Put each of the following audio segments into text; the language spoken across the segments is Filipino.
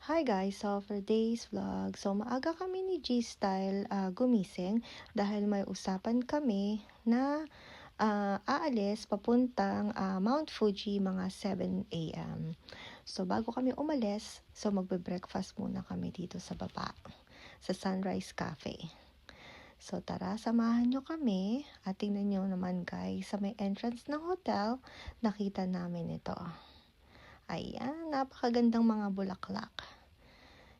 Hi guys! So for today's vlog, maaga kami ni G-Style gumising dahil may usapan kami na aalis papuntang Mount Fuji mga 7 a.m. So bago kami umalis, magbe-breakfast muna kami dito sa baba, sa Sunrise Cafe. So tara, samahan nyo kami at tingnan nyo naman guys, sa may entrance ng hotel, nakita namin ito. Ayan, napakagandang mga bulaklak.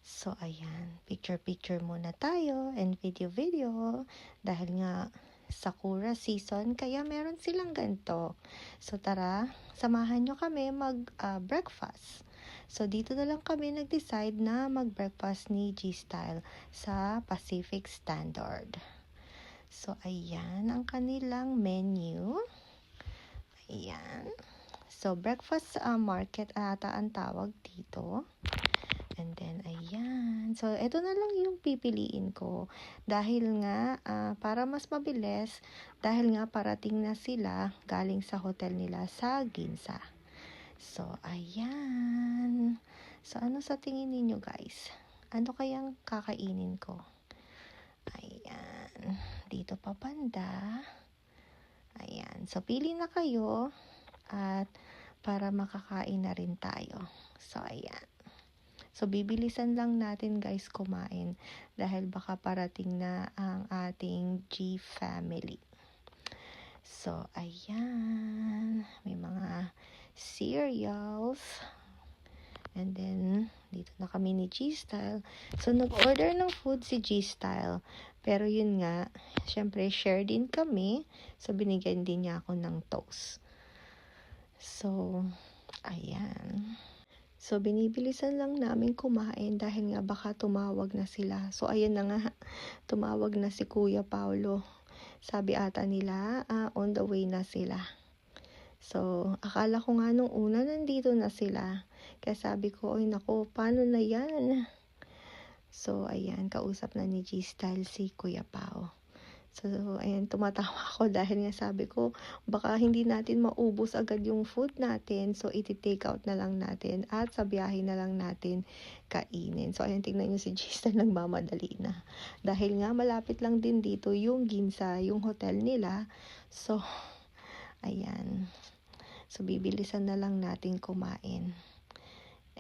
So, ayan, picture-picture muna tayo and video-video dahil nga Sakura season, kaya meron silang ganito. So, tara, samahan nyo kami mag-breakfast. So, dito na lang kami nag-decide na mag-breakfast ni G-Style sa Pacific Standard. So, ayan ang kanilang menu. Ayan. So, breakfast market ata ang tawag dito. And then, ayan. So, ito na lang yung pipiliin ko. Dahil nga, para mas mabilis, dahil nga parating na sila galing sa hotel nila sa Ginza. So, ayan. So, ano sa tingin ninyo guys? Ano kayang kakainin ko? Ayan. Dito pa banda. Ayan. So, pili na kayo. At para makakain na rin tayo. So, ayan. So, bibilisan lang natin guys kumain dahil baka parating na ang ating G family. So, ayan. May mga cereals. And then, dito na kami ni G-Style. So, nag-order ng food si G-Style. Pero yun nga, syempre share din kami. So, binigyan din niya ako ng toast. So, ayan. So, binibilisan lang namin kumain dahil nga baka tumawag na sila. So, ayan na nga, tumawag na si Kuya Paulo. Sabi ata nila, on the way na sila. So, akala ko nga nung una nandito na sila. Kaya sabi ko, oy naku, paano na yan? So, ayan, kausap na ni G-Style si Kuya Pao. So, ayan, tumatawa ako dahil nga sabi ko, baka hindi natin maubos agad yung food natin. So, iti-take out na lang natin at sa biyahe na lang natin kainin. So, ayan, tingnan nyo si Jason nagmamadali na. Dahil nga, malapit lang din dito yung Ginza, yung hotel nila. So, ayan. So, bibilisan na lang natin kumain.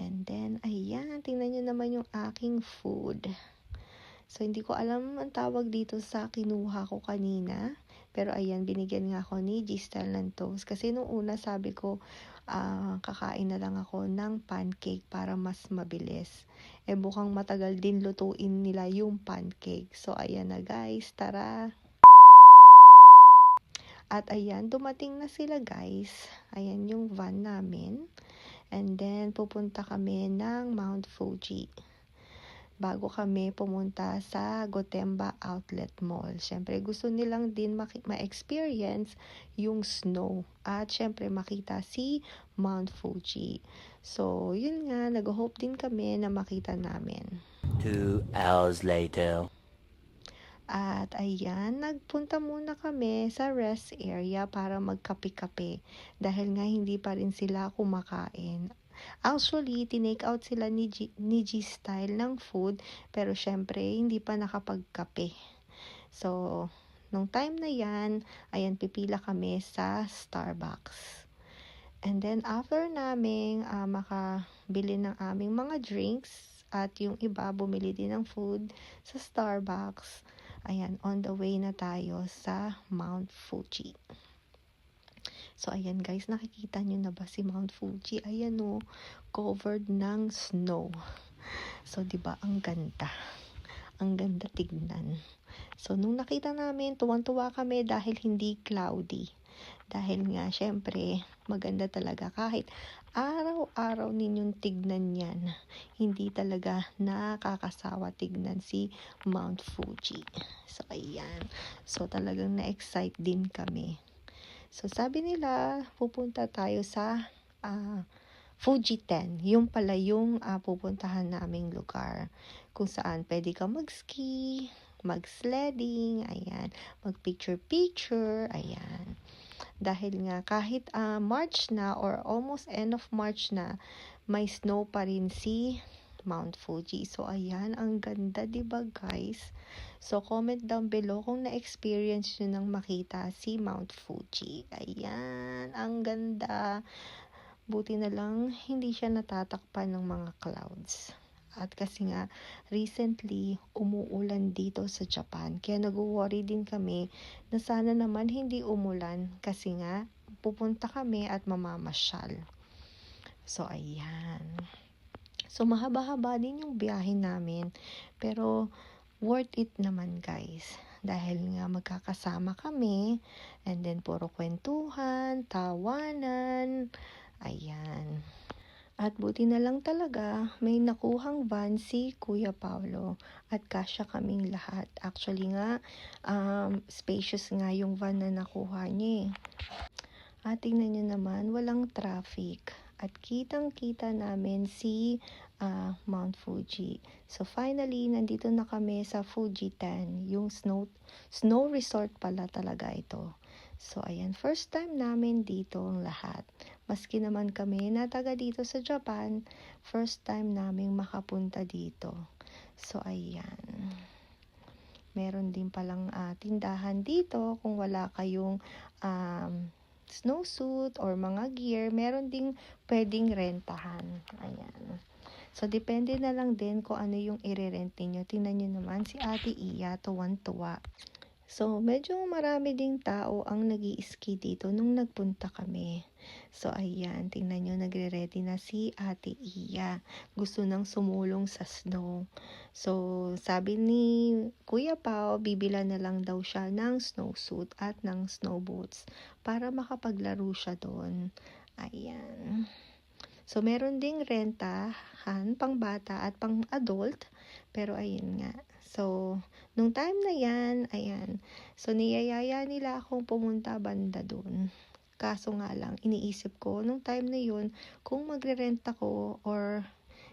And then, ayan, tingnan nyo naman yung aking food. So, hindi ko alam ang tawag dito sa kinuha ko kanina. Pero ayan, binigyan nga ako ni G-Style ng toast. Kasi nung una sabi ko, kakain na lang ako ng pancake para mas mabilis. Bukang matagal din lutuin nila yung pancake. So, ayan na guys, tara. At ayan, dumating na sila guys. Ayan yung van namin. And then, pupunta kami ng Mount Fuji bago kami pumunta sa Gotemba Outlet Mall. Syempre, gusto nilang din ma-experience yung snow. At syempre, makita si Mount Fuji. So, yun nga, nag-hope din kami na makita namin. 2 hours later. At ayan, nagpunta muna kami sa rest area para magkape-kape. Dahil nga hindi pa rin sila kumakain. Actually, tinake out sila ni G-Style ng food, pero syempre, hindi pa nakapagkape. So, nung time na yan, ayan, pipila kami sa Starbucks. And then, after naming makabili ng aming mga drinks, at yung iba, bumili din ng food sa Starbucks, ayan, on the way na tayo sa Mount Fuji. So, ayan guys, nakikita nyo na ba si Mount Fuji? Ayan o, covered ng snow. So, diba, ang ganda. Ang ganda tignan. So, nung nakita namin, tuwang-tuwa kami dahil hindi cloudy. Dahil nga, syempre, maganda talaga. Kahit araw-araw ninyong tignan yan, hindi talaga nakakasawa tignan si Mount Fuji. So, ayan. So, talagang na-excite din kami. So, sabi nila, pupunta tayo sa Fuji 10. Yung pala yung pupuntahan naming lugar. Kung saan pwede ka mag-ski, mag-sledding, ayan, mag-picture-picture, ayan. Dahil nga kahit March na or almost end of March na, may snow pa rin si Mount Fuji. So ayan, ang ganda 'di ba guys? So comment down below kung na-experience nyo nang makita si Mount Fuji. Ayan, ang ganda. Buti na lang hindi siya natatakpan ng mga clouds. At kasi nga, recently, umuulan dito sa Japan. Kaya nag-worry din kami na sana naman hindi umulan kasi nga, pupunta kami at mamamasyal. So, ayan. So, mahaba-haba din yung biyahe namin. Pero, worth it naman guys. Dahil nga magkakasama kami. And then, puro kwentuhan, tawanan. Ayan. At buti na lang talaga, may nakuhang van si Kuya Paulo at kasya kaming lahat. Actually nga, spacious nga yung van na nakuha niya. At tingnan nyo naman, walang traffic. At kitang-kita namin si Mount Fuji. So finally, nandito na kami sa Fujitan. Yung snow resort pala talaga ito. So ayan, first time namin dito ang lahat. Maski naman kami na taga dito sa Japan, first time naming makapunta dito. So ayan. Meron din palang tindahan dito kung wala kayong snowsuit or mga gear, meron ding pwedeng rentahan. Ayan. So, depende na lang din kung ano yung i-rent niyo. Tingnan nyo naman si Ate Iya, tuwan-tuwa. So, medyo marami ding tao ang nag-i-ski dito nung nagpunta kami. So, ayan, tingnan nyo, nagre-ready na si Ate Iya. Gusto nang sumulong sa snow. So, sabi ni Kuya Pao, bibila na lang daw siya ng snowsuit at ng snow boots para makapaglaro siya doon. Ayan. So, meron ding rentahan, pang bata at pang adult. Pero, ayun nga. So, nung time na yan, ayan. So, niyayaya nila akong pumunta banda doon. Kaso nga lang, iniisip ko, nung time na yun, kung magre-rent ako or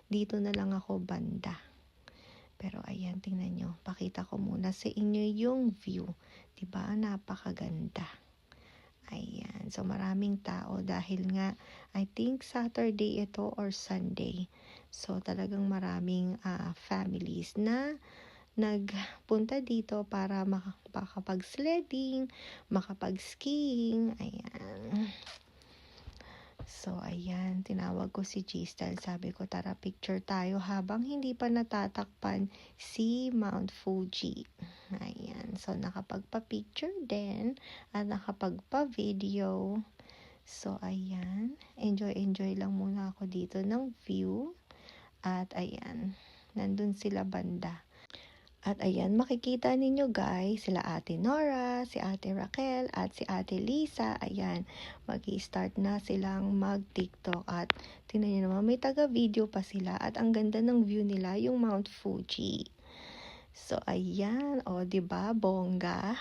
dito na lang ako banda. Pero, ayan, tingnan nyo. Pakita ko muna sa inyo yung view. Diba? Napakaganda. Ayan. So, maraming tao dahil nga, I think Saturday ito or Sunday. So, talagang maraming families na nagpunta dito para makapag-sledding, makapag-skiing. Ayan. So, ayan. Tinawag ko si Giselle. Sabi ko, tara picture tayo habang hindi pa natatakpan si Mount Fuji. Ayan. So, nakapagpa-picture din at nakapagpa-video. So, ayan. Enjoy lang muna ako dito ng view. At, ayan. Nandun sila banda. At ayan, makikita ninyo guys, sila Ate Nora, si Ate Raquel, at si Ate Lisa. Ayan, mag-i-start na silang mag-TikTok. At tingnan nyo naman, may taga-video pa sila. At ang ganda ng view nila, yung Mount Fuji. So, ayan. O, diba? Bongga.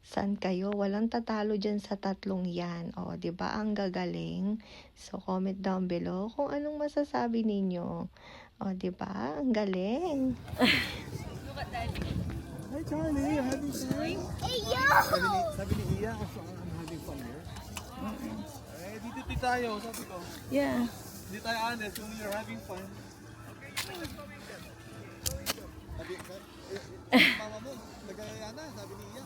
San kayo? Walang tatalo dyan sa tatlong yan. O, diba? Ang gagaling. So, comment down below kung anong masasabi ninyo. O, diba? Ang galing. Hi Charlie, you're having fun? Hey yo! Sabi ni Iya, I'm having fun here. Eh, dito tayo, sabi ko. Yeah. Hindi tayo honest kung you're having fun. Sabi, mama mo, nagkaya na, sabi ni Iya.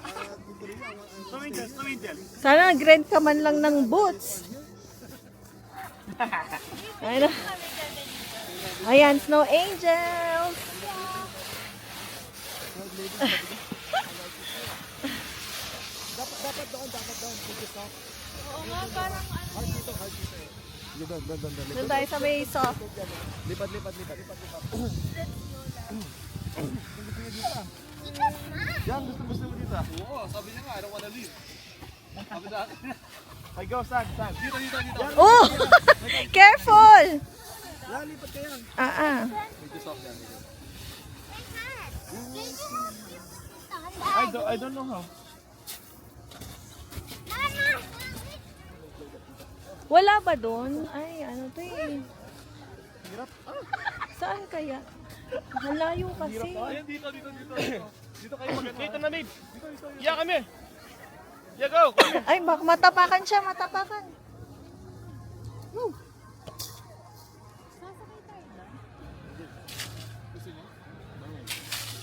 Ay, hindi. Tumindel. Sana nag-rent ka man lang ng boots. Ayun. Ayan, Snow Angels. Dapat doon. Oo nga, parang ano. Hard dito. Doon. Doon tayo sa may soft. Lipat. Yan, gusto mo dito. Oo, sabi niya nga, I don't wanna leave. Sabi na akin. Ay, go, saan? Dito. Oh! Careful! Yan, lipat ka yan. Medyo soft yan. I don't know how. Wala ba doon? Ay, ano to eh. Hirap. Saan kaya? Malayo kasi. Ayan, dito. Dito kayo maganda. Dito na, babe. Yeah, kami. Yeah, go. Ay, baka matapakan siya, matapakan.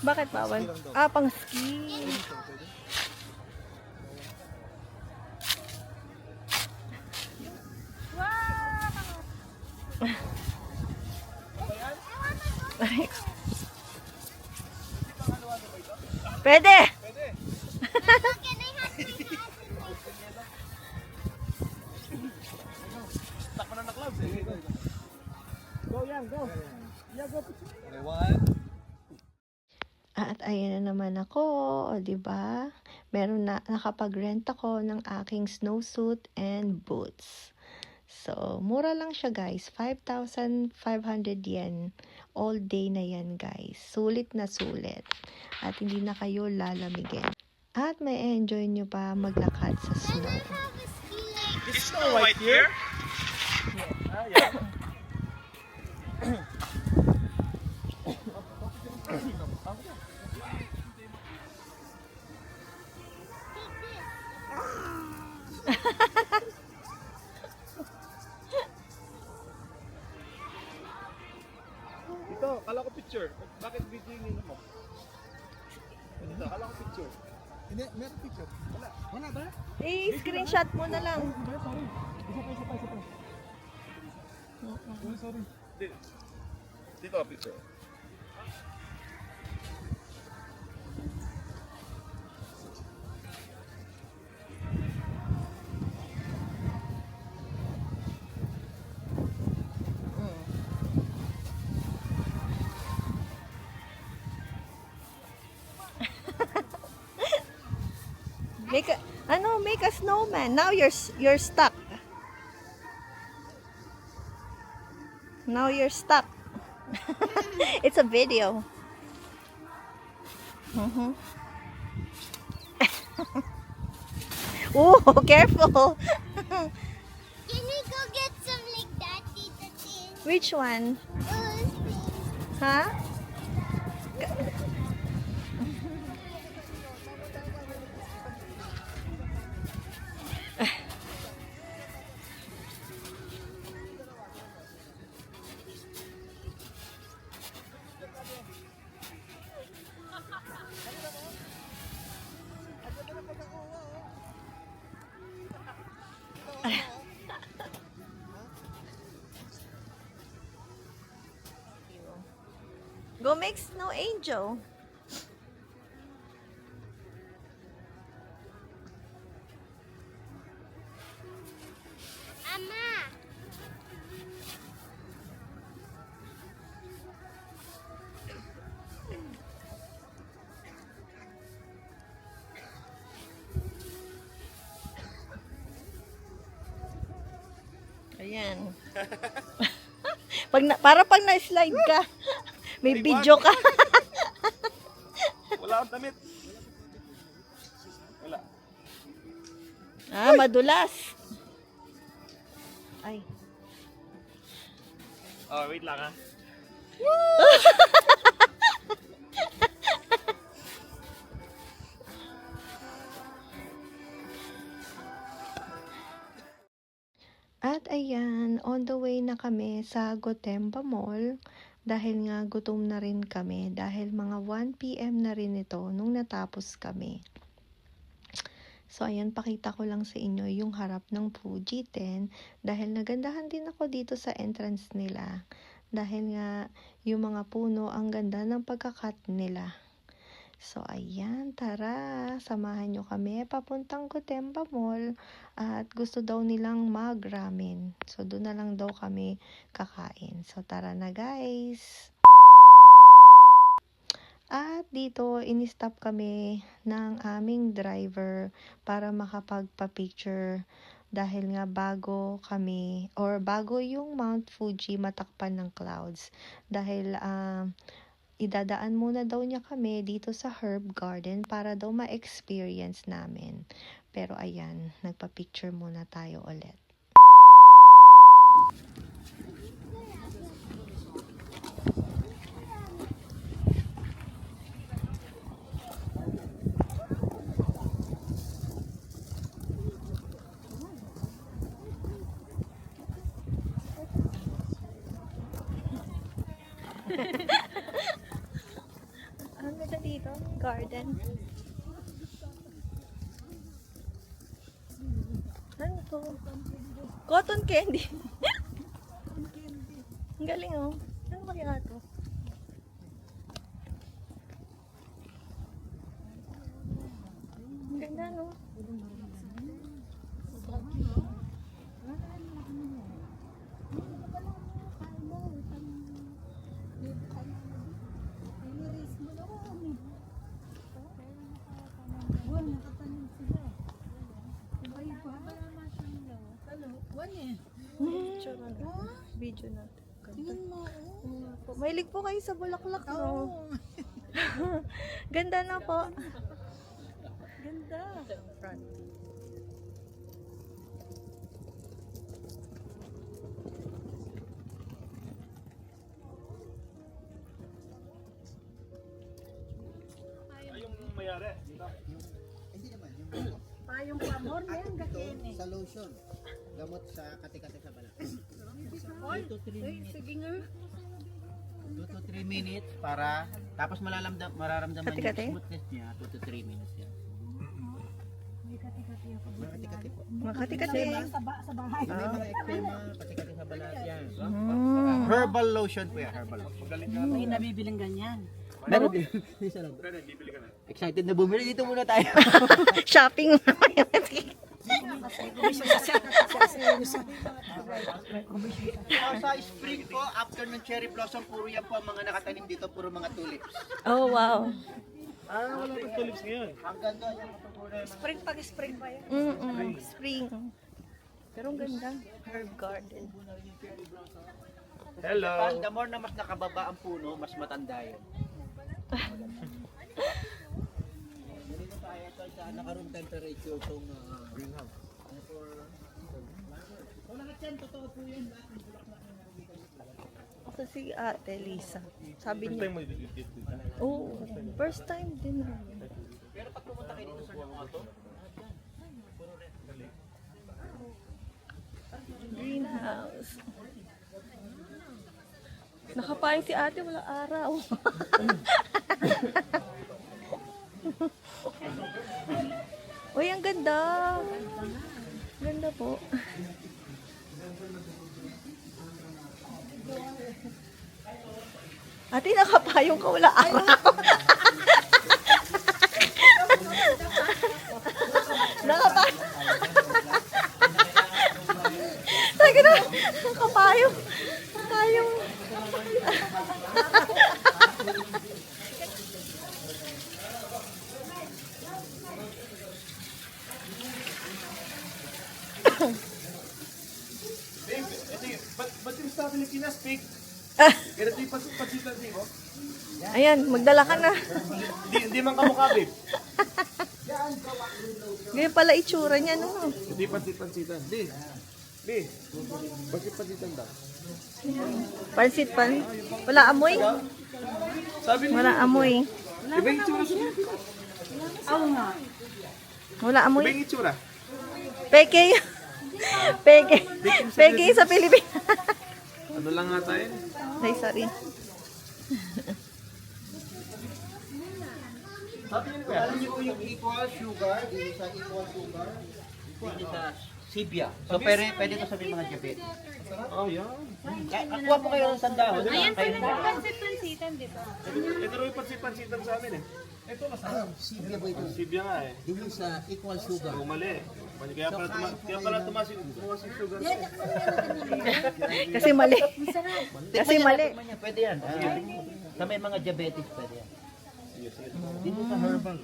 Bakit bawal? Ski lang daw. Ah, pang ski. Dito, pwede? Pwede! Takpan na clouds eh. Go yan, go. Yeah, go. Okay, one. At ayan na naman ako, o di ba? Meron na nakapag-rent ako ng aking snowsuit and boots. So, mura lang siya guys, 5,500 yen. All day na yan guys. Sulit na sulit. At hindi na kayo lalamigin. At may enjoy nyo pa maglakad sa snow. Is Snow White here? Ah, yeah. Ito, kala ko picture. Bakit video yun mo? Ito, kala ko picture. Hindi, meron picture. Wala. Wala ba? I-screenshot mo na lang. Sorry. Isa pa. Sorry. Dito, picture. Make a snowman. Now you're stuck. Now you're stuck. It's a video. Oh, careful. Can we go get some like that, Tita Tin? Which one? Those Huh? Go make snow angel. Ama. Ayan. Para pag na-slide ka, may Ay, video wag. ka. Wala akong damit. Wala. Ah, madulas. Ay. Oh, wait lang ah. At ayan, on the way na kami sa Gotemba Mall dahil nga gutom na rin kami dahil mga 1 PM na rin ito nung natapos kami. So ayan, pakita ko lang sa inyo yung harap ng Fuji 10 dahil nagandahan din ako dito sa entrance nila dahil nga yung mga puno ang ganda ng pagkakat nila. So, ayan, tara, samahan nyo kami papuntang Gotemba Mall at gusto daw nilang mag-ramen. So, doon na lang daw kami kakain. So, tara na guys! At dito, in-stop kami ng aming driver para makapagpa-picture dahil nga bago kami or bago yung Mount Fuji matakpan ng clouds dahil idadaan muna daw niya kami dito sa Herb Garden para daw ma-experience namin. Pero ayan, nagpa-picture muna tayo ulit. Ang ganda dito? Garden. Ano to? Cotton candy. Ang galing oh. Ano kaya to? Ang ganda no? Picture na. Video natin. Tingnan mo. Mahilig po kayo sa bulaklak, no? Ganda na po. Ganda. Front. Yung mayari. Dito. Hindi naman, yung Payong pamor na yan, ito, kakene. sa lotion. Gamot sa kati-kati sa balat. Sige nga. 2 to 3 minutes para, tapos mararamdaman Kati-kati? yung smoothness niya, 2 to 3 minutes yan. Mga kati-kati po. Makati-kati. Sa bahay. Yung may mga eczema, kati-kati sa balat yan. Mm. Herbal lotion po yan, herbal lotion. May nabibiling ganyan. Meron din. Isa lang. Excited na bumili. Dito muna tayo. Shopping. Sa spring po, after ng cherry blossom, puro yan po ang mga nakatanim dito, puro mga tulips. Oh, wow. Wala pa tulips ngayon. Hanggang doon yung matutuloy mga Spring pag spring pa yan. Spring. Pero ang ganda. Herb garden. Hello. the more na mas nakababa ang puno, mas matanda yun. Dito tayo ito sa naka-room temperature itong greenhouse. So lahat yan, totoo po yan. Ako si Ate Lisa. Sabi First niya, time mo dito. oh, first time din. Pero pag pumunta kayo dito sa Nakato, Greenhouse. Nakapayong si ate, wala araw. Uy, ang ganda. Ganda po. Ate, nakapayong ka, wala araw. Nakapayong. Taga na, nakapayong. Nakapayong. Ba't yung sa Pilipinas, pig? Ganito yung pasitan mo? Ayan, magdala ka na. Hindi man kamukha, babe. Ganyan pala itsura niya, no? Hindi pansit-pansitan. Di. Pansit-pansitan daw. Pansit pan. Wala amoy. Sabi niya, Wala amoy. iba yung itsura siya. Wala Iba amoy. yung itsura. Peke. Peke. Peke sa Pilipinas. Ano lang nga tayo? Ay, sorry. Sabi niya kuya. alam niyo po yung equal sugar, dito sa equal sugar, dito sa Sibia. So pwede to sa mga diabetes. Oh, yan. Kuha po kayo ng sandahon. Ayan po Pansit-pansitan, di ba? Ito rin yung pansit-pansitan sa amin eh. Sibia po ito. Sibya nga eh. Dito sa equal sugar. Bumali. Kaya pala tumasin sugar. Kasi mali. Kasi mali. Pwede yan. Sa may mga diabetes pwede yan. Dito sa herbal.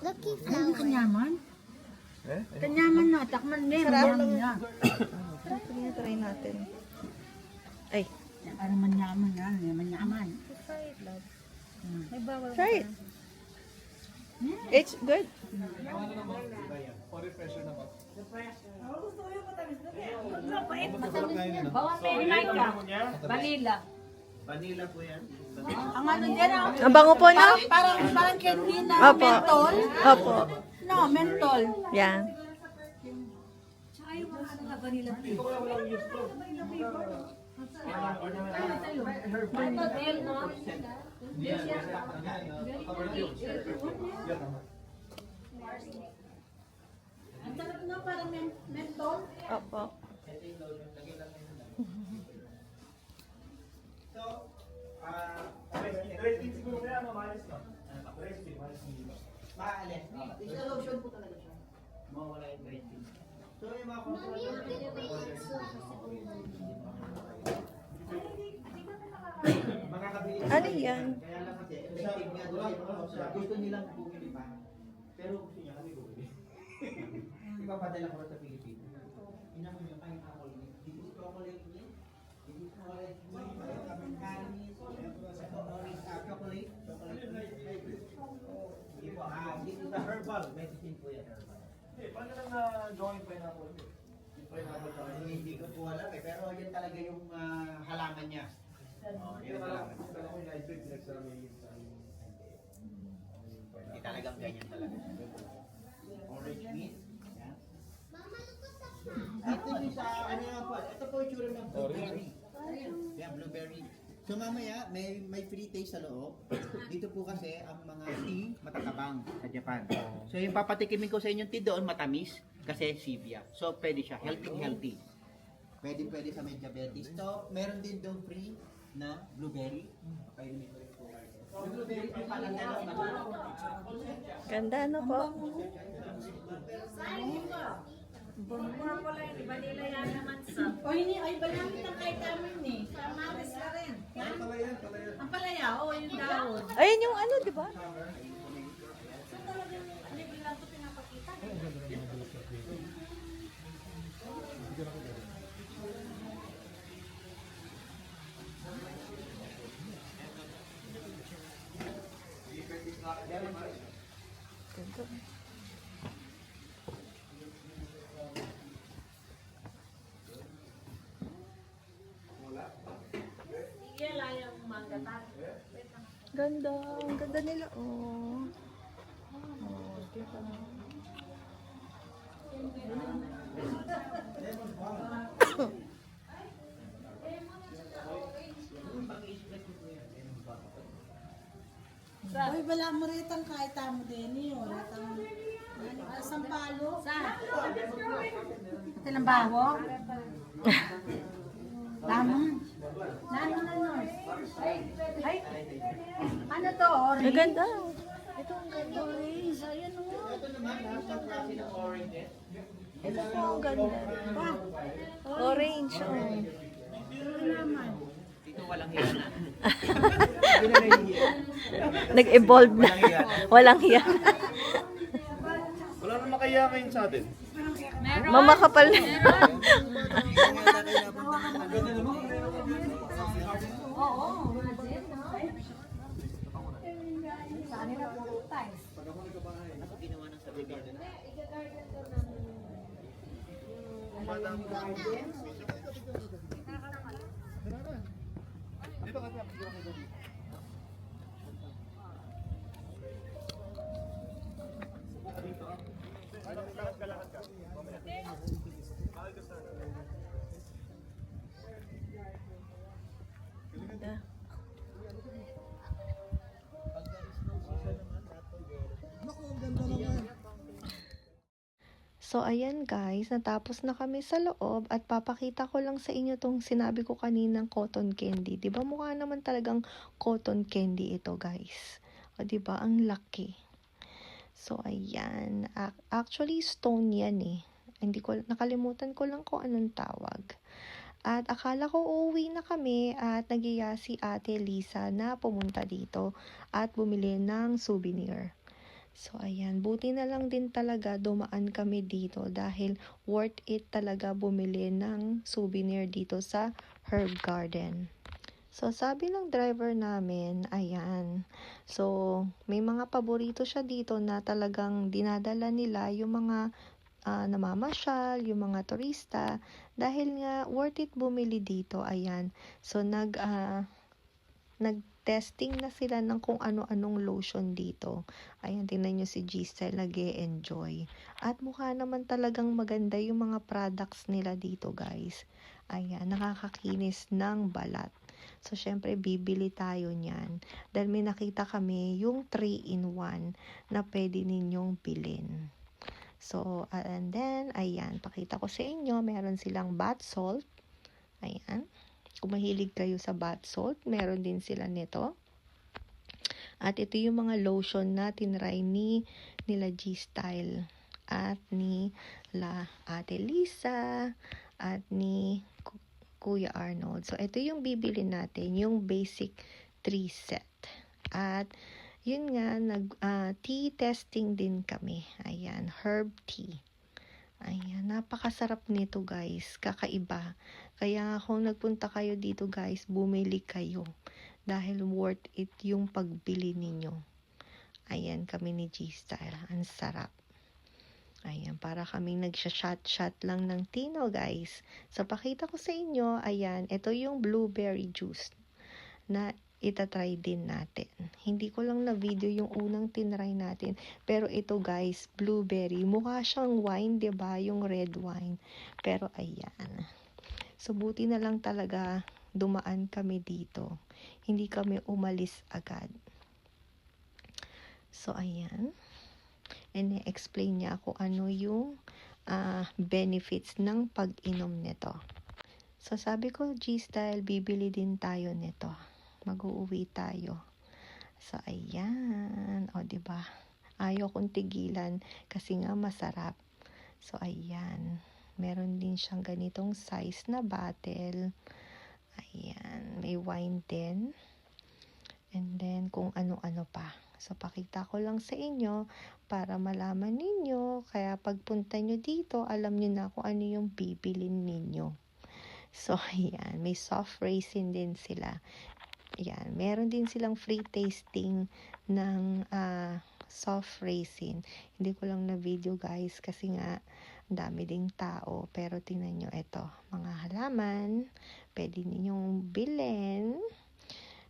Lucky Ano flower. kanyaman? Kanyaman na, takman na. Sarap niya. Sige, try natin. Ay, Ano manyaman yan, manyaman. try it. It's good. Vanilla. Vanilla po yan. Ang ano dyan, Ang bango po, no? parang candy na Opo. mentol. Opo. No, mentol. Yan. Ang sarap na para mentol. Opo. Resting siguro kaya, mamalis na. Resting, malis na. Maalis. Isa lotion po talaga siya. Mawala yung rating. So yung mga Mommy, you can make makakabili. Ano yan? Kaya lang kasi, effective nga doon. Gusto nilang bumili pa. Pero gusto niya kami bumili. Ipapadala ko sa Pilipinas. Inamo niyo kayo chocolate. Dito chocolate niya. Dito chocolate niya. Chocolate. Dito sa herbal. Medicine po yan, herbal. Paano lang na-join pineapple? Yung pineapple sa akin. Hindi ko po alam eh. Pero yan talaga yung halaman niya. Yun ang halaman niya. Kala ko yung hybrid, pinagsama yun sa amin. Hindi talagang ganyan talaga. Orange meat. Yan. Mama, look at the Ito yung sa, ano nga po, ito po yung tsura ng blueberry. Yeah, blueberry. So mamaya, may free taste sa loob. Dito po kasi ang mga tea matatabang sa Japan. So yung papatikimin ko sa inyong tea doon, matamis kasi stevia. So pwede siya, healthy. Pwede sa may diabetes. So meron din doon free na blueberry. Painumin ko rin po. Yung blueberry po pala Ganda ano po? Mura pala yun. Iba nila yan naman sa... O hindi, ay ba namin ang kahit amin eh. Kamaris ka rin. Ang palaya, o yung dahon. Ayun yung ano, di ba? So talagang libre lang ito pinapakita. Ganda. Sige, layang manggatan. Ganda. Ang ganda nila, oh. Oh, diba? Uy, wala mo rin itang kahit mo din yun. Wala tang... Sampalo. Saan? Ito ng baho? Tama. Nano na nurse? Ay, ano to? Orange? Ang ganda. Ito ang ganda. Orange, ayan o. Ito naman, nasa klase ng orange. Ito po ang ganda. Orange, oh. Ano naman? Dito walang hiya. Nag-evolve na. Walang hiya. Wala naman kaya ngayon sa atin. Mama kapal na. Oo, imagine, no? Saan nila puro tiles? Ako ginawa ng sabi garden. Dito kasi ako dito dito. Ganda. So, ayan guys, natapos na kami sa loob at papakita ko lang sa inyo tong sinabi ko kaninang cotton candy. Diba mukha naman talagang cotton candy ito guys. O diba, ang laki. So, ayan. Actually, stone yan eh. Nakalimutan ko lang kung anong tawag. At akala ko uuwi na kami at nagiya si Ate Lisa na pumunta dito at bumili ng souvenir. So, ayan. Buti na lang din talaga dumaan kami dito dahil worth it talaga bumili ng souvenir dito sa Herb Garden. So, sabi ng driver namin, ayan. So, may mga paborito siya dito na talagang dinadala nila yung mga namamasyal, yung mga turista. Dahil nga, worth it bumili dito, ayan. So, nag-testing na sila ng kung ano-anong lotion dito. Ayan, tingnan nyo si Giselle, nag-e-enjoy. At mukha naman talagang maganda yung mga products nila dito, guys. Ayan, nakakakinis ng balat. So, syempre, bibili tayo niyan. Dahil may nakita kami yung 3-in-1 na pwede ninyong bilhin. So, and then, ayan, pakita ko sa inyo, meron silang bath salt. Ayan. Kung mahilig kayo sa bath salt, meron din sila nito. At ito yung mga lotion na tinry nila G-Style at ni Ate Lisa at ni Kuya Arnold. So, ito yung bibili natin, yung basic 3 set. At yun nga, tea testing din kami. Ayan, herb tea. Ayan, napakasarap nito guys. Kakaiba. Kaya kung nagpunta kayo dito guys, bumili kayo. Dahil worth it yung pagbili ninyo. Ayan, kami ni G-Style. Ang sarap. Ayan, para kaming nagsha-shot lang ng tino guys. So, pakita ko sa inyo, ayan, ito yung blueberry juice na itatry din natin. Hindi ko lang na video yung unang tinry natin. Pero ito guys, blueberry. Mukha siyang wine, 'di ba? Yung red wine. Pero ayan. So buti na lang talaga dumaan kami dito. Hindi kami umalis agad. So ayan. And explain niya ako ano yung benefits ng pag-inom nito. So sabi ko, G-Style, bibili din tayo nito. Mag-uuwi tayo. So, ayan. O, diba? Ayaw kong tigilan kasi nga masarap. So, ayan. Meron din siyang ganitong size na bottle. Ayan. May wine din. And then, kung ano-ano pa. So, pakita ko lang sa inyo para malaman ninyo. Kaya, pagpunta nyo dito, alam nyo na kung ano yung bibilin ninyo. So, ayan. May soft raisin din sila. Yan, meron din silang free tasting ng soft raisin. Hindi ko lang na video guys kasi nga dami ding tao. Pero tingnan nyo ito, mga halaman. Pwede ninyong bilhin.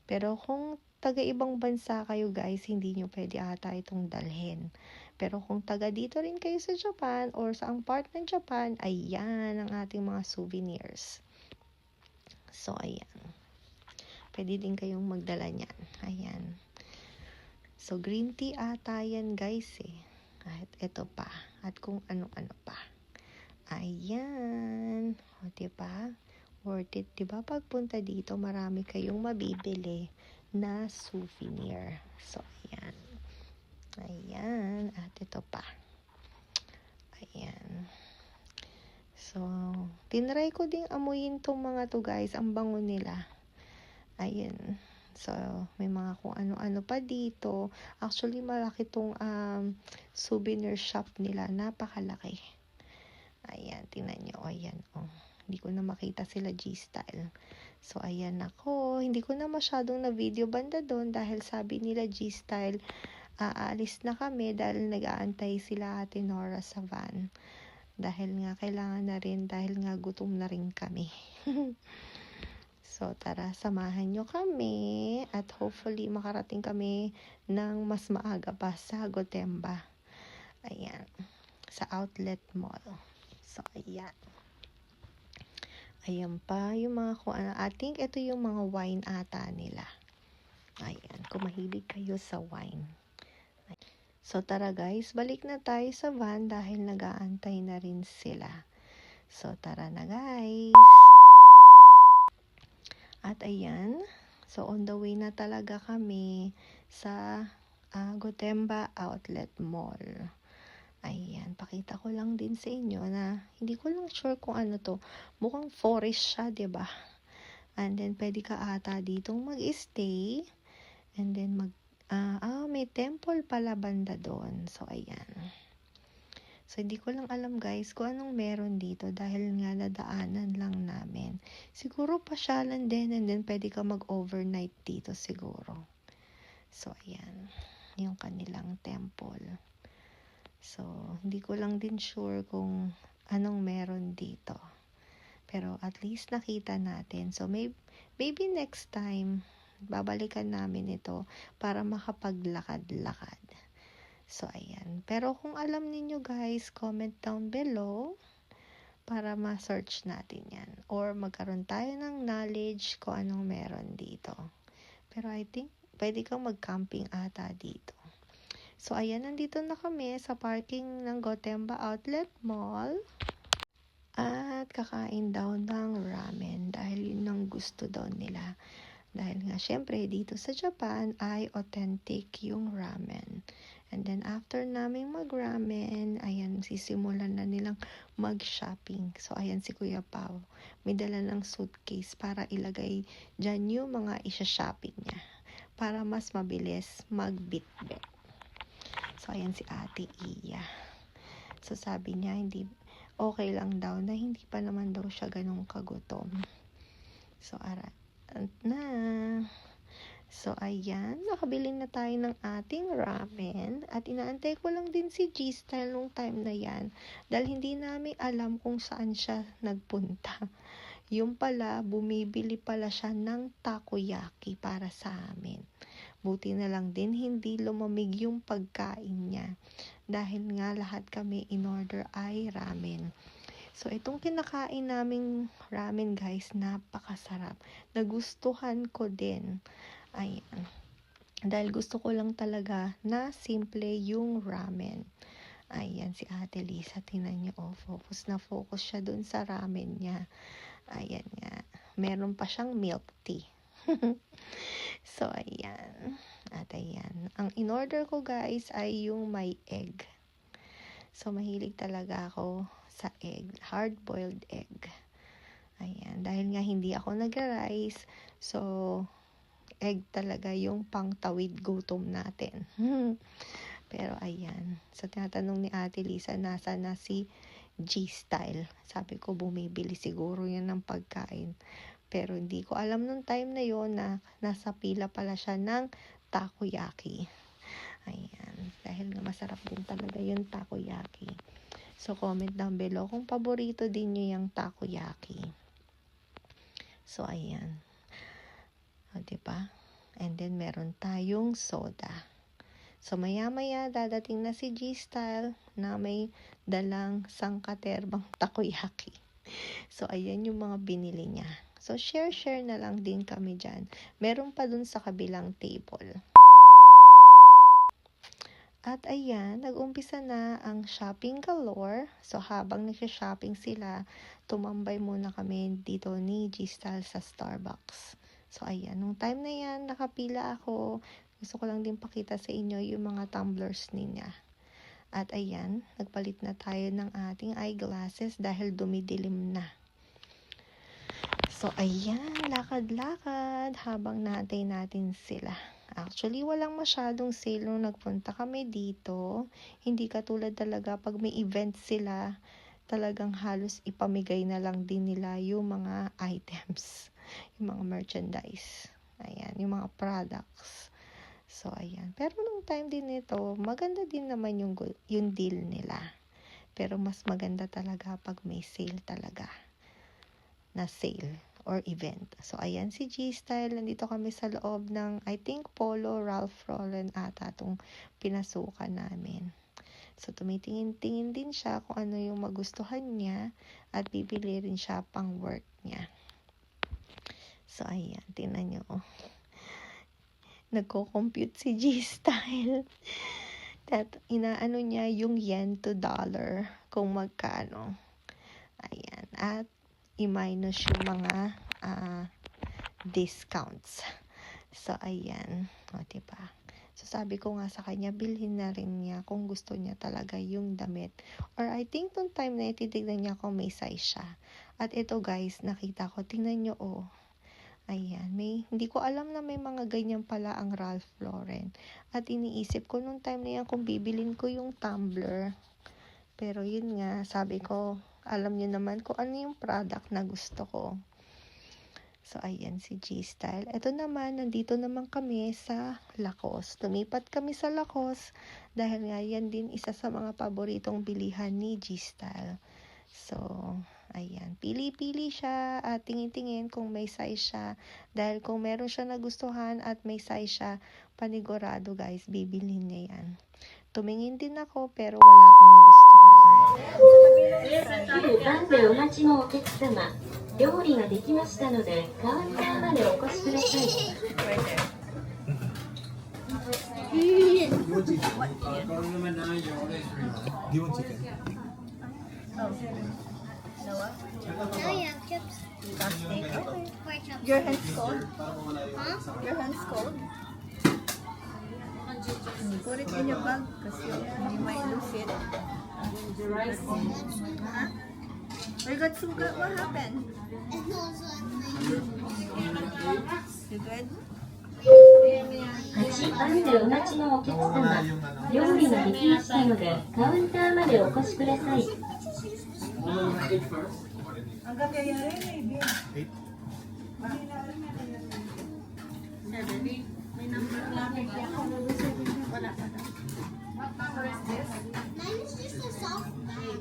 Pero kung taga-ibang bansa kayo guys, hindi nyo pwede ata itong dalhin. Pero kung taga dito rin kayo sa Japan or sa ang part ng Japan, ayan ang ating mga souvenirs. So, ayan. Pwede din kayong magdala niyan. Ayan. So, green tea ata yan guys eh. At ito pa. At kung ano-ano pa. Ayan. O, diba? Worth it. Diba? Pagpunta dito, marami kayong mabibili na souvenir. So, ayan. Ayan. At ito pa. Ayan. So, tinry ko ding amuyin tong mga to guys. Ang bango nila. Ayan. So, may mga kung ano-ano pa dito. Actually, malaki tong souvenir shop nila. Napakalaki. Ayan, tingnan nyo. Ayan, oh. Hindi ko na makita sila G-Style. So, ayan ako. Hindi ko na masyadong na video banda doon dahil sabi nila G-Style, aalis na kami dahil nag-aantay sila Ate Nora sa van. Dahil nga, kailangan na rin dahil nga gutom na rin kami. So, tara, samahan nyo kami at hopefully makarating kami ng mas maaga pa sa Gotemba. Ayan. Sa outlet mall. So, ayan. Ayan pa yung mga kung ano. I think ito yung mga wine ata nila. Ayan. Kung mahilig kayo sa wine. So, tara guys. Balik na tayo sa van dahil nag-aantay na rin sila. So, tara na guys. At ayan, so on the way na talaga kami sa Gotemba Outlet Mall. Ayan, pakita ko lang din sa inyo na hindi ko lang sure kung ano to. Mukhang forest siya, 'di ba? And then pwede ka ata ditong mag-stay. And then may temple pala banda doon. So ayan. So, hindi ko lang alam guys kung anong meron dito dahil nga nadaanan lang namin. Siguro pasyalan din and then pwede ka mag-overnight dito siguro. So, ayan. Yung kanilang temple. So, hindi ko lang din sure kung anong meron dito. Pero at least nakita natin. So, maybe next time, babalikan namin ito para makapaglakad-lakad. So, ayan. Pero kung alam ninyo guys, comment down below para ma-search natin yan. Or magkaroon tayo ng knowledge kung anong meron dito. Pero I think, pwede kang mag-camping ata dito. So, ayan, nandito na kami sa parking ng Gotemba Outlet Mall. At kakain daw ng ramen dahil yun ang gusto daw nila. Dahil nga, syempre, dito sa Japan ay authentic yung ramen. And then, after naming mag-ramen, ayan, sisimulan na nilang mag-shopping. So, ayan si Kuya Pao. May dala ng suitcase para ilagay dyan yung mga isa-shopping niya. Para mas mabilis mag-bit-bit. So, ayan si Ate Iya. So, sabi niya, okay lang daw na hindi pa naman daw siya ganun kagutom. So, So, ayan, nakabili na tayo ng ating ramen at inaantay ko lang din si G-Style nung time na yan dahil hindi namin alam kung saan siya nagpunta. Yung pala, bumibili pala siya ng takoyaki para sa amin. Buti na lang din hindi lumamig yung pagkain niya dahil nga lahat kami in order ay ramen. So, itong kinakain naming ramen, guys, napakasarap. Nagustuhan ko din. Ayan. Dahil gusto ko lang talaga na simple yung ramen. Ayan, si Ate Lisa, tingnan niyo, focus na focus siya dun sa ramen niya. Ayan nga. Meron pa siyang milk tea. So, ayan. At ayan. Ang in-order ko, guys, ay yung may egg. So, mahilig talaga ako sa egg, hard-boiled egg. Ayan, dahil nga hindi ako nag-rice, so egg talaga yung pangtawid gutom natin. Pero ayan, so tinatanong ni Ate Lisa, nasa na si G-Style. Sabi ko, bumibili siguro yan ng pagkain. Pero hindi ko alam nung time na yon na nasa pila pala siya ng takoyaki. Ayan, dahil nga masarap din talaga yung takoyaki. So, comment down below kung paborito din nyo yung takoyaki. So, ayan. O, diba? And then, meron tayong soda. So, maya-maya, dadating na si G-Style na may dalang sangkaterbang takoyaki. So, ayan yung mga binili niya. So, share-share na lang din kami dyan. Meron pa dun sa kabilang table. At ayan, nag-umpisa na ang shopping galore. So, habang nag-shopping sila, tumambay muna kami dito ni G-Style sa Starbucks. So, ayan, nung time na yan, nakapila ako. Gusto ko lang din pakita sa inyo yung mga tumblers niya. At ayan, nagpalit na tayo ng ating eyeglasses dahil dumidilim na. So, ayan, lakad-lakad habang natin sila. Actually, walang masyadong sale nung nagpunta kami dito. Hindi katulad talaga pag may event sila, talagang halos ipamigay na lang din nila yung mga items, yung mga merchandise. Ayan, yung mga products. So, ayan. Pero nung time din nito, maganda din naman yung deal nila. Pero mas maganda talaga pag may sale talaga. Na sale or event. So, ayan si G-Style. Nandito kami sa loob ng, I think, Polo Ralph Lauren ata itong pinasukan namin. So, tumitingin-tingin din siya kung ano yung magustuhan niya at bibili rin siya pang work niya. So, ayan. Tingnan nyo. Nagko-compute si G-Style. Inaano niya yung yen to dollar kung magkano. Ayan. At i-minus yung mga discounts. So, ayan. O, diba? So, sabi ko nga sa kanya, bilhin na rin niya kung gusto niya talaga yung damit. Or I think nung time na ititignan niya kung may size siya. At ito guys, nakita ko. Tingnan nyo, oh. Ayan. Hindi ko alam na may mga ganyan pala ang Ralph Lauren. At iniisip ko nung time na yan kung bibilin ko yung tumbler. Pero yun nga, sabi ko, alam niyo naman kung ano yung product na gusto ko. So, ayan si G-Style. Ito naman, nandito naman kami sa Lacoste. Tumipat kami sa Lacoste dahil nga yan din isa sa mga paboritong bilihan ni G-Style. So, ayan. Pili-pili siya at tingin-tingin kung may size siya. Dahil kung meron siya nagustuhan at may size siya, panigurado guys, bibilhin niya yan. Tumingin din ako pero wala akong nagustuhan. 9番でお待ちのお客様、料理ができましたのでカウンターまでお越しください。Do you want chicken? Now you have chips. Pork chops. Your hands cold? Huh? Your hands cold? Put it in your bag kasi you might lose it. Huh? I got sugar. What happened? And also You good? 8番でお待ちのお客様、料理ができましたのでカウンターまでお越しください。 Ang gagaya rin eh. 8? May number lang. Wala pa na. mine is just a soft bag.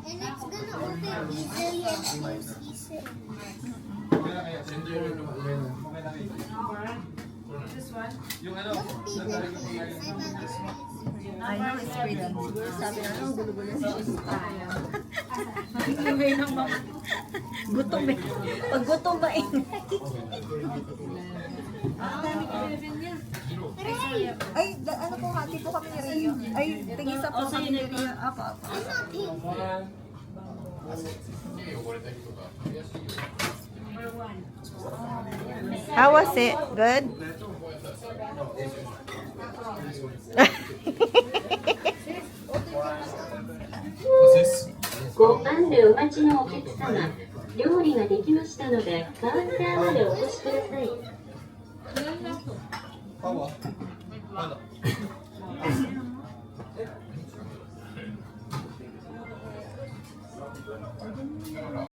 And it's gonna open easily and close easily. Yung ano, Look, Peter. My bag is crazy. I know it's pretty. Siguro sabi na lang, gulo-gulo siya. Ingay ng mga. Gutom eh. Pag gutom ba ingay? Ay, ano po, hati po kami ni Rio. Ay, tigisa po kami ni Rio. Apa. I'm not pink. How was it? Good? 5番でお待ちのお客様、料理ができましたのでカウンターまでお越しください。 Pawa. Ano?